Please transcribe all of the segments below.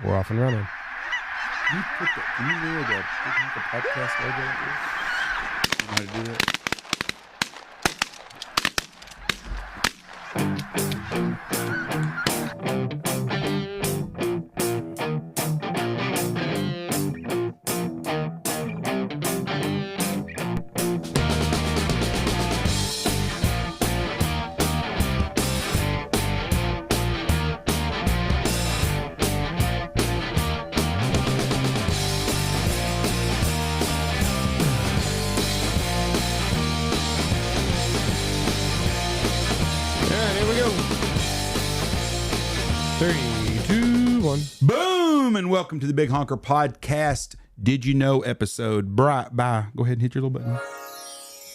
We're off and running. Can you mirror the Honker podcast logo like this? You know how to do that? Boom! And welcome to the Big Honker Podcast. Did you know episode? Go ahead and hit your little button.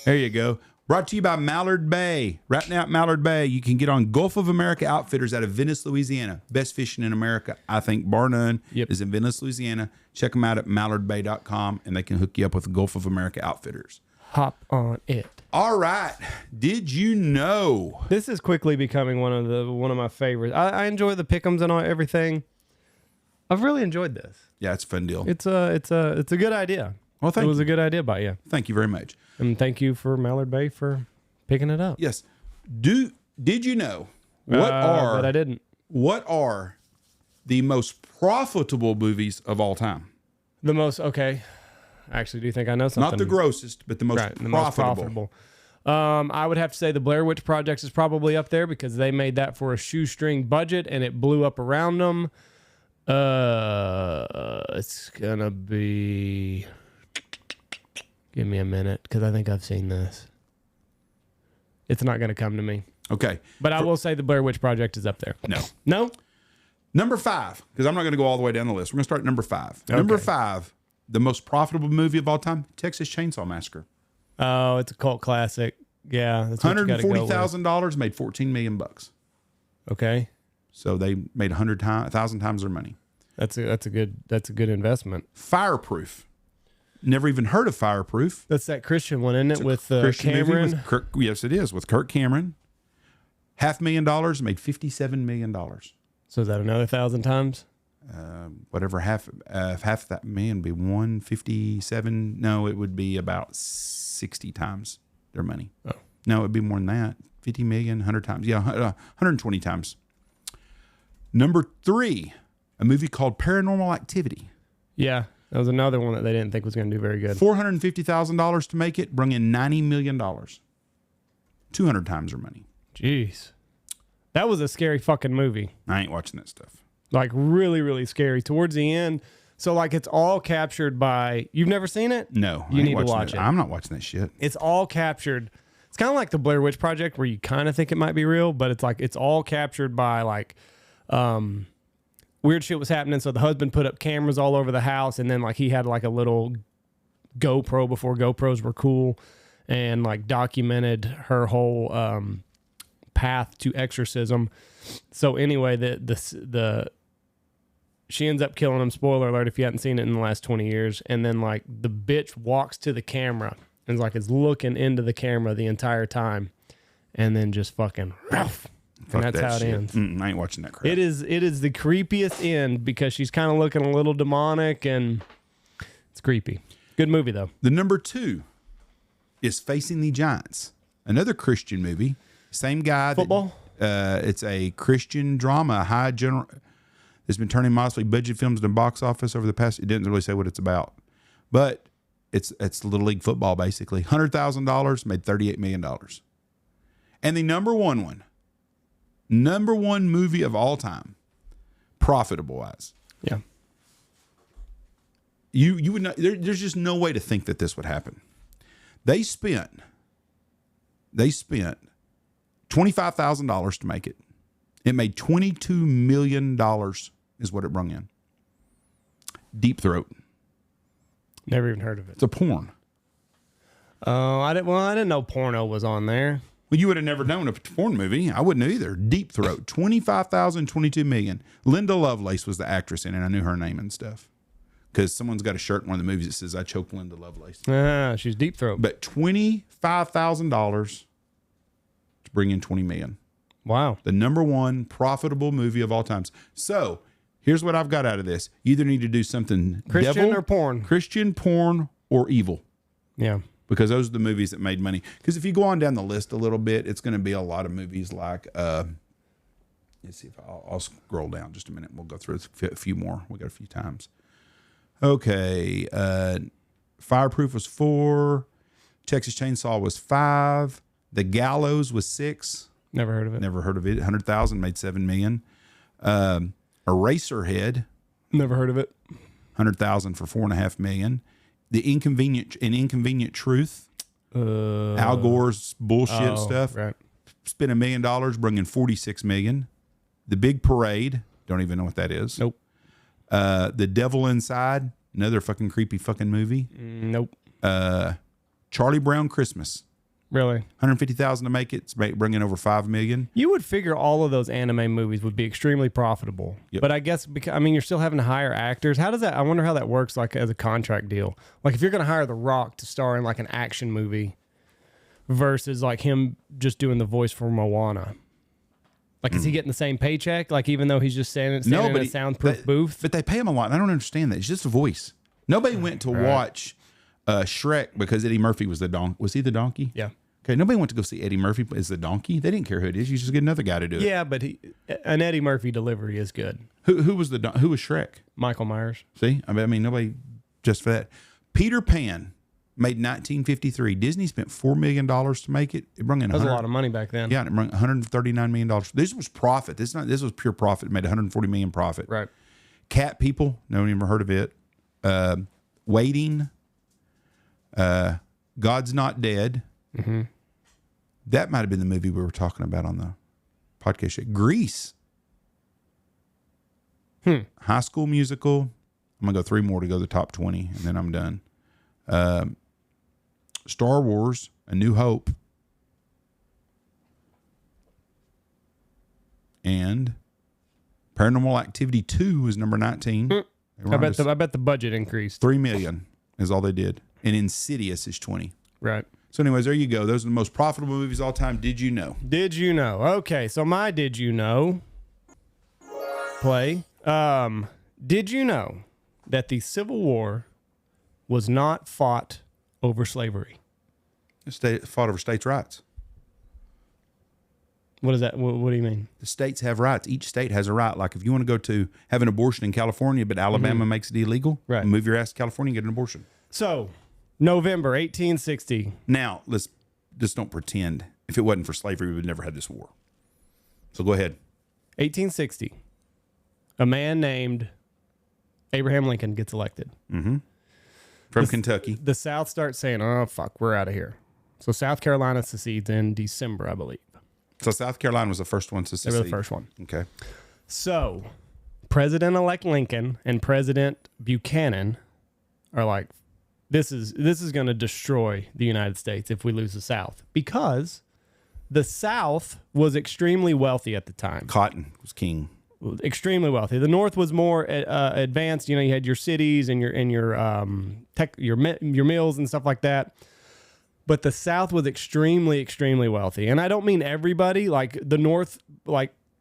There you go. Brought to you by Mallard Bay. Right now at Mallard Bay, you can get on Gulf of America Outfitters out of Venice, Louisiana. Best fishing in America, I think, bar none, is in Venice, Louisiana. Check them out at mallardbay.com, and they can hook you up with Gulf of America Outfitters. Hop on it. All right. Did you know? This is quickly becoming one of my favorites. I enjoy the pick'ems and everything. I've really enjoyed this. Yeah, it's a fun deal. It's a good idea. Well, it was a good idea by you. Thank you very much. And thank you for Mallard Bay for picking it up. Yes. Did you know but I didn't. What are the most profitable movies of all time? Okay. Actually, do you think I know something? Not the grossest, but the most profitable. I would have to say the Blair Witch Project is probably up there because they made that for a shoestring budget and it blew up around them. It's gonna be. Give me a minute because I think I've seen this. It's not gonna come to me. Okay, but I will say the Blair Witch Project is up there. No. Number 5, because I'm not gonna go all the way down the list. We're gonna start at number 5. Okay. Number 5. The most profitable movie of all time, Texas Chainsaw Massacre. Oh, it's a cult classic. Yeah, that's $140,000 made $14 million. Okay, so they made 1,000 times their money. That's a good investment. Fireproof. Never even heard of Fireproof. That's that Christian one, isn't it? With Cameron. With Kirk, yes, it is with Kirk Cameron. $500,000 made $57 million. So is that another 1,000 times? Whatever half that million would be 157. No, it would be about 60 times their money. Oh. No, it'd be more than that. 50 million, 100 times. Yeah, 120 times. Number 3, a movie called Paranormal Activity. Yeah, that was another one that they didn't think was going to do very good. $450,000 to make it, bring in $90 million. 200 times their money. Jeez. That was a scary fucking movie. I ain't watching that stuff. Like really, really scary. Towards the end, so like it's all captured by. You've never seen it? No, you need to watch it. I'm not watching that shit. It's all captured. It's kind of like the Blair Witch Project, where you kind of think it might be real, but it's like it's all captured by like weird shit was happening. So the husband put up cameras all over the house, and then like he had like a little GoPro before GoPros were cool, and like documented her whole path to exorcism. So anyway, she ends up killing him. Spoiler alert if you hadn't seen it in the last 20 years. And then like the bitch walks to the camera and is looking into the camera the entire time, and then just fucking ruff. And that's how it ends. I ain't watching that crap. It is the creepiest end because she's kind of looking a little demonic and it's creepy. Good movie though. The number 2 is Facing the Giants, another Christian movie. Same guy. Football. It's a Christian drama, it's been turning mostly budget films in the box office over the past. It didn't really say what it's about, but it's Little League football basically. $100,000 made $38 million. And the number one movie of all time, profitable wise. Yeah. You would not. There's just no way to think that this would happen. They spent $25,000 to make it. It made $22 million is what it brung in. Deep Throat. Never even heard of it. It's a porn. Oh, I didn't know porno was on there. Well, you would have never known a porn movie. I wouldn't have either. Deep Throat. $25,000, $22 million. Linda Lovelace was the actress in it. I knew her name and stuff. Because someone's got a shirt in one of the movies that says, I choked Linda Lovelace. She's Deep Throat. But $25,000 bring in $20 million. Wow. The number 1 profitable movie of all times. So Here's what I've got out of this. You either need to do something Christian or porn. Christian, porn, or evil. Yeah. Because those are the movies that made money. Because if you go on down the list a little bit, it's going to be a lot of movies like, let's see if I'll scroll down just a minute. We'll go through a few more. We got a few times. Okay. Fireproof was 4. Texas Chainsaw was 5. The Gallows was 6. Never heard of it. Never heard of it. 100,000 made $7 million. Eraserhead. Never heard of it. 100,000 for $4.5 million. The Inconvenient Truth. Al Gore's bullshit stuff. Right. Spent $1 million, bringing $46 million. The Big Parade. Don't even know what that is. Nope. The Devil Inside. Another fucking creepy fucking movie. Nope. Charlie Brown Christmas. Really? 150,000 to make it. It's bringing over $5 million. You would figure all of those anime movies would be extremely profitable. Yep. But I guess, you're still having to hire actors. How does that, I wonder how that works, like, as a contract deal. Like, if you're going to hire The Rock to star in, like, an action movie versus, like, him just doing the voice for Moana. Like, is he getting the same paycheck? Like, even though he's just standing in a soundproof booth? But they pay him a lot. And I don't understand that. It's just a voice. Nobody went to watch Shrek because Eddie Murphy was the donkey. Was he the donkey? Yeah. Okay, nobody went to go see Eddie Murphy as the donkey. They didn't care who it is. You just get another guy to do it. Yeah, but an Eddie Murphy delivery is good. Who was Shrek? Michael Myers. See, I mean, nobody just for that. Peter Pan made 1953. Disney spent $4 million to make it. It brought in That was a lot of money back then. Yeah, it brought $139 million. This was profit. This was pure profit. It made $140 million profit. Right. Cat People. No one ever heard of it. Waiting. God's Not Dead. Mm-hmm. That might have been the movie we were talking about on the podcast show. Grease. High School Musical. I'm going to go 3 more to go to the top 20, and then I'm done. Star Wars, A New Hope. And Paranormal Activity 2 is number 19. I bet the budget increased. $3 million is all they did. And Insidious is 20. Right. So anyways, there you go. Those are the most profitable movies of all time. Did you know? Did you know? Okay, so my did you know play. Did you know that the Civil War was not fought over slavery? It fought over states' rights. What is that? What do you mean? The states have rights. Each state has a right. Like if you want to go to have an abortion in California, but Alabama makes it illegal, right? Move your ass to California and get an abortion. So, November 1860. Now, let's just don't pretend. If it wasn't for slavery, we would never have this war. So go ahead. 1860. A man named Abraham Lincoln gets elected. Mm-hmm. From Kentucky. The South starts saying, oh, fuck, we're out of here. So South Carolina secedes in December, I believe. So South Carolina was the first one to secede. They were the first one. Okay. So President-elect Lincoln and President Buchanan are like, this is going to destroy the United States if we lose the South, because the South was extremely wealthy at the time. Cotton was king. Extremely wealthy. The North was more advanced. You know, you had your cities and your mills and stuff like that. But the South was extremely, extremely wealthy. And I don't mean everybody. Like the North,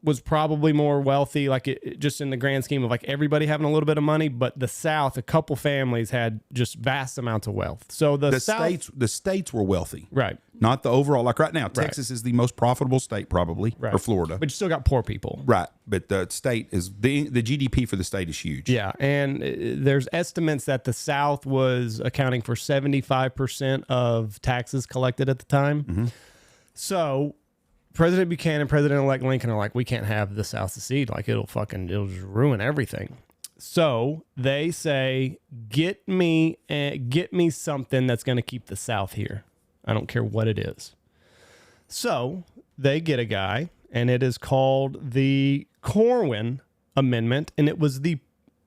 was probably more wealthy, just in the grand scheme of everybody having a little bit of money. But the South, a couple families had just vast amounts of wealth. So the states were wealthy, right? Not the overall. Like right now, Texas is the most profitable state, probably, right. Or Florida. But you still got poor people, right? But the state is the GDP for the state is huge. Yeah, and there's estimates that the South was accounting for 75% of taxes collected at the time. Mm-hmm. So President Buchanan, President-elect Lincoln are like, we can't have the South secede. It'll just ruin everything. So they say, get me something that's going to keep the South here. I don't care what it is. So they get a guy, and it is called the Corwin Amendment, and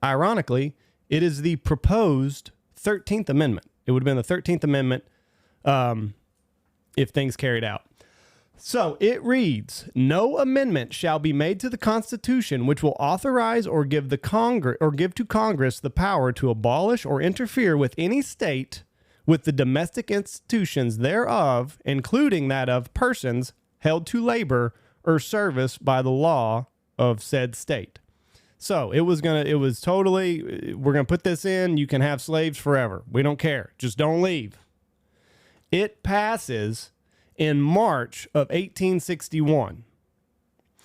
ironically, it is the proposed 13th Amendment. It would have been the 13th Amendment if things carried out. So it reads, no amendment shall be made to the Constitution which will authorize or give to Congress the power to abolish or interfere with any state with the domestic institutions thereof, including that of persons held to labor or service by the law of said state. So it was totally, we're going to put this in. You can have slaves forever. We don't care. Just don't leave. It passes in March of 1861.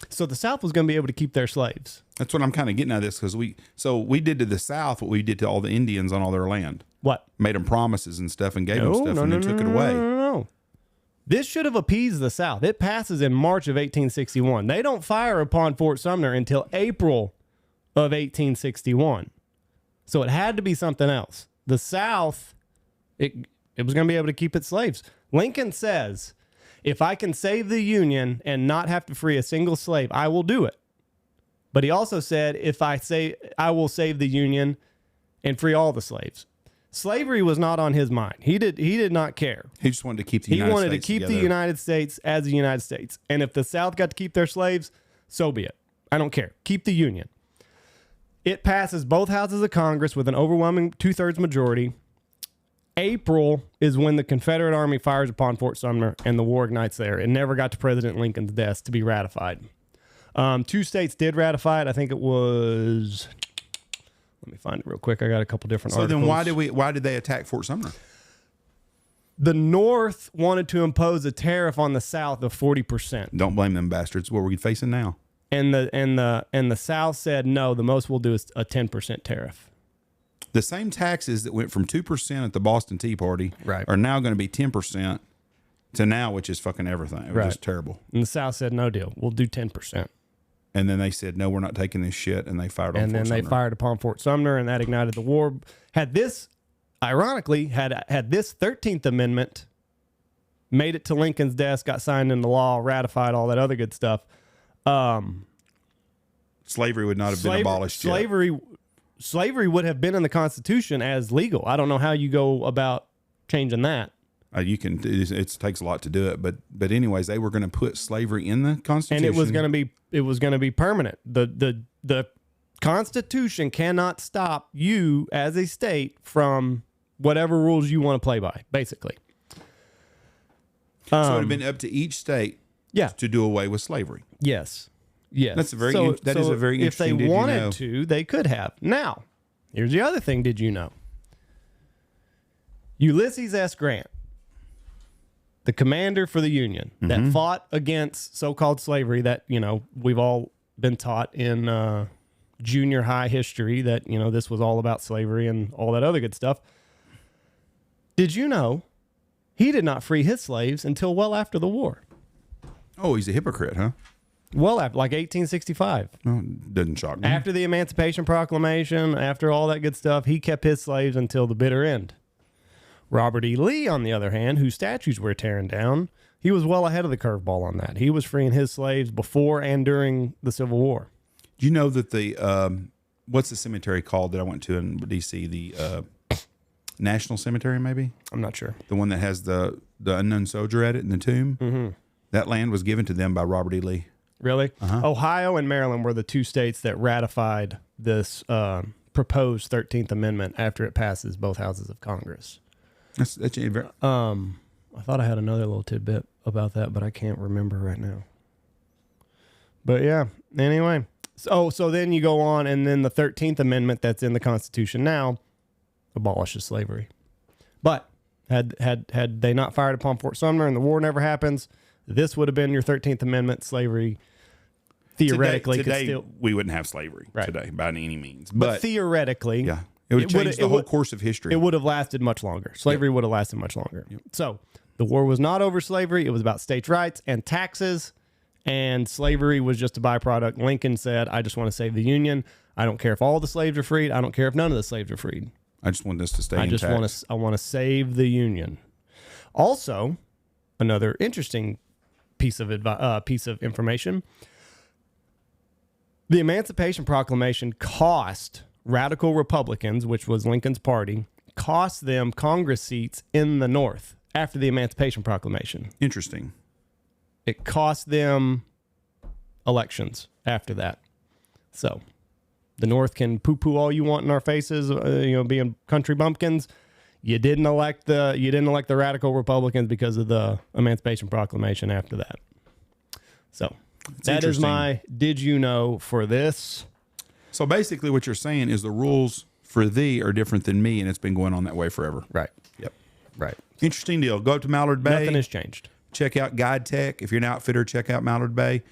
So the South was going to be able to keep their slaves. That's what I'm kind of getting at this, because we did to the South what we did to all the Indians on all their land. What? Made them promises and stuff and gave them stuff and then took it away. No. This should have appeased the South. It passes in March of 1861. They don't fire upon Fort Sumner until April of 1861. So it had to be something else. The South, it was going to be able to keep its slaves. Lincoln says, if I can save the Union and not have to free a single slave, I will do it. But he also said, I will save the Union and free all the slaves. Slavery was not on his mind. He did not care. He just wanted to keep the United States. He wanted to keep the United States as the United States. And if the South got to keep their slaves, so be it. I don't care. Keep the Union. It passes both houses of Congress with an overwhelming 2/3 majority. April is when the Confederate Army fires upon Fort Sumner and the war ignites there. It never got to President Lincoln's desk to be ratified. 2 states did ratify it. I think it was... Let me find it real quick. I got a couple different articles. So then why did they attack Fort Sumner? The North wanted to impose a tariff on the South of 40%. Don't blame them bastards. What we're facing now. And the South said, no, the most we'll do is a 10% tariff. The same taxes that went from 2% at the Boston Tea Party are now going to be 10% to now, which is fucking everything. It was just terrible. And the South said, no deal. We'll do 10%. And then they said, no, we're not taking this shit. And they fired on Fort Sumner. And then they fired upon Fort Sumner, and that ignited the war. Ironically, had this 13th Amendment made it to Lincoln's desk, got signed into law, ratified, all that other good stuff, slavery would not have been abolished yet. Slavery would have been in the Constitution as legal. I don't know how you go about changing that. It takes a lot to do it, but anyways, they were going to put slavery in the Constitution, and it was going to be permanent. The Constitution cannot stop you as a state from whatever rules you want to play by, basically. So it would have been up to each state, to do away with slavery. Yes. That's that is a very interesting. If they wanted to, they could have. Now, here's the other thing. Did you know? Ulysses S. Grant, the commander for the Union that fought against so-called slavery that, we've all been taught in junior high history that, this was all about slavery and all that other good stuff. Did you know he did not free his slaves until well after the war? Oh, he's a hypocrite, huh? Well after, like 1865. Oh, doesn't shock me. After the Emancipation Proclamation, after all that good stuff, he kept his slaves until the bitter end. Robert E. Lee, on the other hand, whose statues were tearing down, he was well ahead of the curveball on that. He was freeing his slaves before and during the Civil War. Do you know that the what's the cemetery called that I went to in D.C.? The National Cemetery, maybe? I'm not sure. The one that has the unknown soldier at it in the tomb? Mm-hmm. That land was given to them by Robert E. Lee. Really? Uh-huh. Ohio and Maryland were the 2 states that ratified this proposed 13th Amendment after it passes both houses of Congress. That's I thought I had another little tidbit about that, but I can't remember right now. But yeah, anyway. So then you go on, and then the 13th Amendment that's in the Constitution now abolishes slavery. But had they not fired upon Fort Sumner and the war never happens, this would have been your 13th Amendment. Slavery theoretically today we wouldn't have slavery today by any means. But theoretically, it would change the whole course of history. It would have lasted much longer. Slavery would have lasted much longer. Yep. So the war was not over slavery. It was about states' rights and taxes, and slavery was just a byproduct. Lincoln said, I just want to save the Union. I don't care if all the slaves are freed. I don't care if none of the slaves are freed. I just want this to stay intact. I want to save the Union. Also, another interesting piece of information. The Emancipation Proclamation cost radical Republicans, which was Lincoln's party, cost them Congress seats in the North after the Emancipation Proclamation. Interesting. It cost them elections after that. So the North can poo-poo all you want in our faces, being country bumpkins. You didn't elect the radical Republicans because of the Emancipation Proclamation after that. So that is my did you know for this. So basically what you're saying is the rules for thee are different than me, and it's been going on that way forever. Right. Yep. Right. Interesting deal. Go up to Mallard Bay. Nothing has changed. Check out Guide Tech. If you're an outfitter, check out Mallard Bay.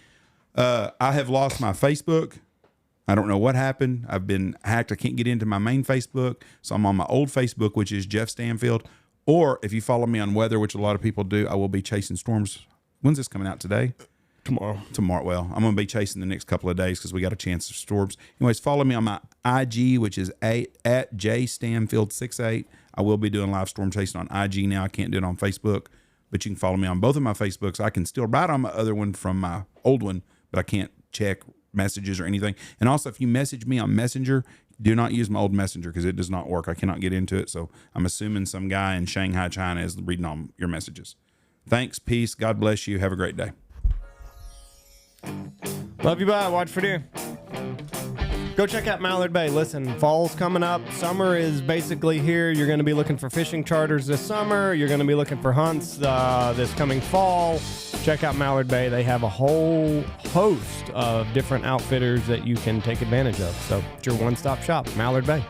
I have lost my Facebook. I don't know what happened. I've been hacked. I can't get into my main Facebook. So I'm on my old Facebook, which is Jeff Stanfield. Or if you follow me on weather, which a lot of people do, I will be chasing storms. When's this coming out today? Tomorrow. Well, I'm going to be chasing the next couple of days because we got a chance of storms. Anyways, follow me on my IG, which is at jstanfield68. I will be doing live storm chasing on IG now. I can't do it on Facebook, but you can follow me on both of my Facebooks. I can still write on my other one from my old one, but I can't check messages or anything. And also, if you message me on Messenger, do not use my old Messenger because it does not work. I cannot get into it. So I'm assuming some guy in Shanghai, China is reading all your messages. Thanks. Peace. God bless you. Have a great day. Love you, bye. Watch for deer. Go check out Mallard Bay. Listen, fall's coming up. Summer is basically here. You're going to be looking for fishing charters this summer. You're going to be looking for hunts this coming fall. Check out Mallard Bay. They have a whole host of different outfitters that you can take advantage of. So it's your one-stop shop, Mallard Bay.